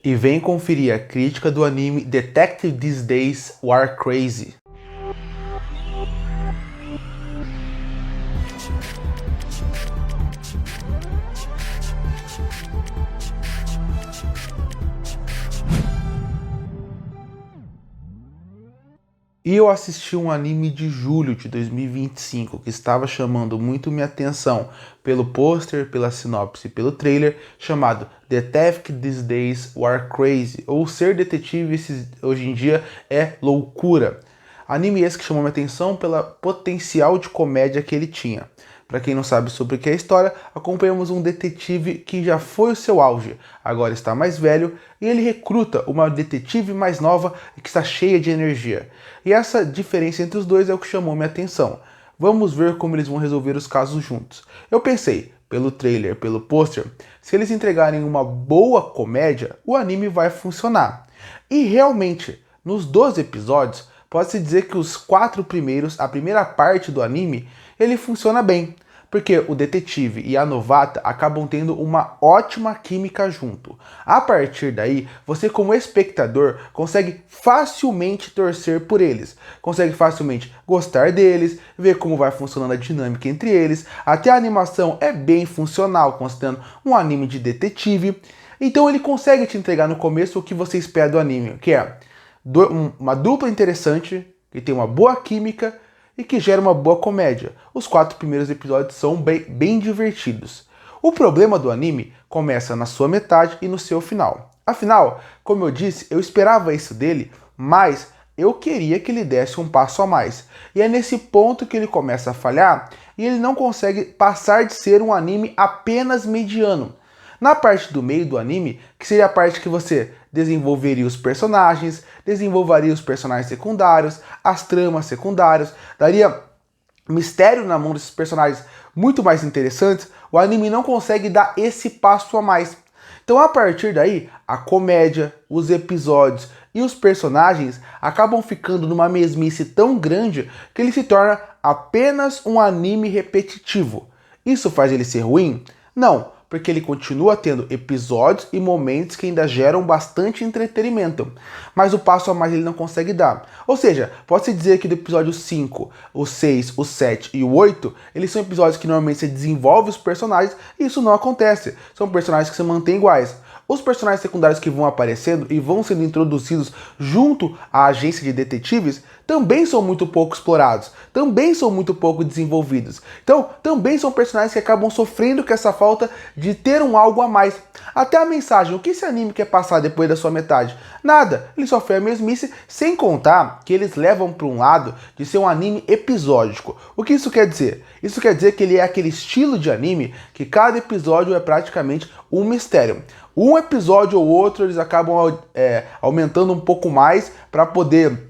E vem conferir a crítica do anime Detective These Days War Crazy. E eu assisti um anime de julho de 2025 que estava chamando muito minha atenção pelo pôster, pela sinopse e pelo trailer, chamado Detective These Days War Crazy, ou Ser Detetive hoje em dia é loucura. Anime esse que chamou minha atenção pela potencial de comédia que ele tinha. Para quem não sabe sobre o que é a história, acompanhamos um detetive que já foi o seu auge, agora está mais velho, e ele recruta uma detetive mais nova e que está cheia de energia. E essa diferença entre os dois é o que chamou minha atenção. Vamos ver como eles vão resolver os casos juntos. Eu pensei, pelo trailer, pelo pôster, se eles entregarem uma boa comédia, o anime vai funcionar. E realmente, nos 12 episódios, pode-se dizer que os 4 primeiros, a primeira parte do anime, ele funciona bem, porque o detetive e a novata acabam tendo uma ótima química junto. A partir daí, você como espectador consegue facilmente torcer por eles, consegue facilmente gostar deles, ver como vai funcionando a dinâmica entre eles, até a animação é bem funcional, considerando um anime de detetive. Então ele consegue te entregar no começo o que você espera do anime, que é uma dupla interessante, que tem uma boa química e que gera uma boa comédia. Os 4 primeiros episódios são bem divertidos. O problema do anime começa na sua metade e no seu final. Afinal, como eu disse, eu esperava isso dele, mas eu queria que ele desse um passo a mais. E é nesse ponto que ele começa a falhar e ele não consegue passar de ser um anime apenas mediano. Na parte do meio do anime, que seria a parte que você desenvolveria os personagens, desenvolveria os personagens secundários, as tramas secundárias, daria mistério na mão desses personagens muito mais interessantes, o anime não consegue dar esse passo a mais. Então a partir daí, a comédia, os episódios e os personagens acabam ficando numa mesmice tão grande que ele se torna apenas um anime repetitivo. Isso faz ele ser ruim? Não, porque ele continua tendo episódios e momentos que ainda geram bastante entretenimento, mas o passo a mais ele não consegue dar. Ou seja, pode-se dizer que do episódio 5, o 6, o 7 e o 8, eles são episódios que normalmente você desenvolve os personagens e isso não acontece. São personagens que se mantêm iguais. Os personagens secundários que vão aparecendo e vão sendo introduzidos junto à agência de detetives também são muito pouco explorados, também são muito pouco desenvolvidos. Então, também são personagens que acabam sofrendo com essa falta de ter um algo a mais. Até a mensagem, o que esse anime quer passar depois da sua metade? Nada, ele só foi a mesmice, sem contar que eles levam para um lado de ser um anime episódico. O que isso quer dizer? Isso quer dizer que ele é aquele estilo de anime que cada episódio é praticamente um mistério. Um episódio ou outro eles acabam aumentando um pouco mais para poder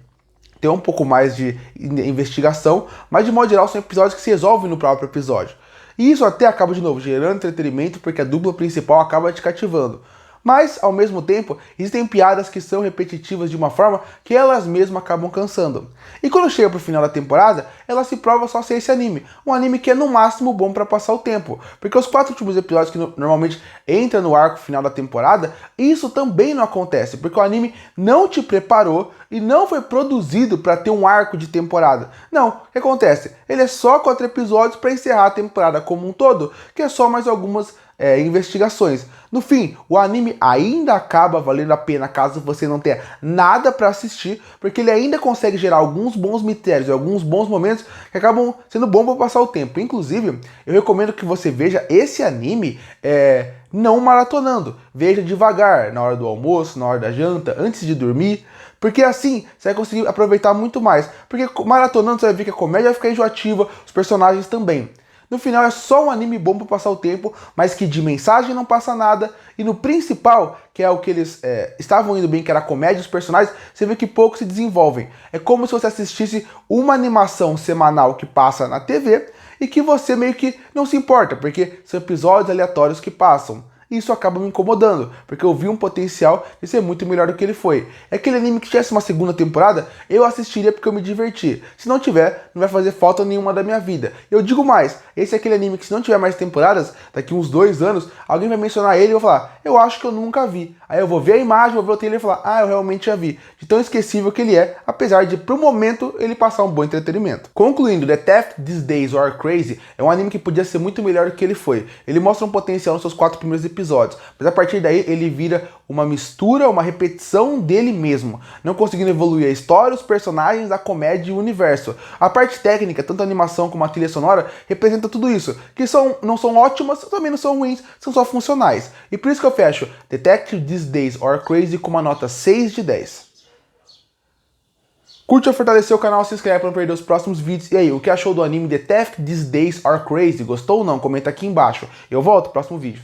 ter um pouco mais de investigação, mas de modo geral são episódios que se resolvem no próprio episódio. E isso até acaba de novo gerando entretenimento porque a dupla principal acaba te cativando. Mas, ao mesmo tempo, existem piadas que são repetitivas de uma forma que elas mesmas acabam cansando. E quando chega pro final da temporada, ela se prova só ser esse anime. Um anime que é no máximo bom para passar o tempo. Porque os 4 últimos episódios que normalmente entram no arco final da temporada, isso também não acontece. Porque o anime não te preparou e não foi produzido para ter um arco de temporada. Não, o que acontece? Ele é só 4 episódios para encerrar a temporada como um todo, que é só mais algumas investigações. No fim, o anime ainda acaba valendo a pena caso você não tenha nada para assistir, porque ele ainda consegue gerar alguns bons mistérios, alguns bons momentos que acabam sendo bons para passar o tempo. Inclusive, eu recomendo que você veja esse anime não maratonando. Veja devagar, na hora do almoço, na hora da janta, antes de dormir, porque assim você vai conseguir aproveitar muito mais. Porque maratonando você vai ver que a comédia vai ficar enjoativa, os personagens também. No final é só um anime bom para passar o tempo, mas que de mensagem não passa nada. E no principal, que é o que eles estavam indo bem, que era a comédia dos personagens, você vê que pouco se desenvolvem. É como se você assistisse uma animação semanal que passa na TV e que você meio que não se importa, porque são episódios aleatórios que passam. e isso acaba me incomodando, porque eu vi um potencial de ser muito melhor do que ele foi. É aquele anime que tivesse uma segunda temporada, eu assistiria porque eu me diverti. Se não tiver, não vai fazer falta nenhuma da minha vida. Eu digo mais, esse é aquele anime que se não tiver mais temporadas, daqui uns 2 anos, alguém vai mencionar ele e eu vou falar, eu acho que eu nunca vi. Aí eu vou ver a imagem, vou ver o trailer e falar, ah, eu realmente já vi. De tão esquecível que ele é, apesar de, pro momento, ele passar um bom entretenimento. Concluindo, The Theft These Days Are Crazy é um anime que podia ser muito melhor do que ele foi. Ele mostra um potencial nos seus 4 primeiros episódios, mas a partir daí ele vira uma mistura, uma repetição dele mesmo, não conseguindo evoluir a história, os personagens, a comédia e o universo. A parte técnica, tanto a animação como a trilha sonora, representa tudo isso, que não são ótimas, também não são ruins, são só funcionais. E por isso que eu fecho Detective These Days Are Crazy com uma nota 6 de 10. Curte ou fortalecer o canal, se inscreve para não perder os próximos vídeos. E aí, o que achou do anime The Theft These Days Are Crazy? Gostou ou não? Comenta aqui embaixo. Eu volto no próximo vídeo.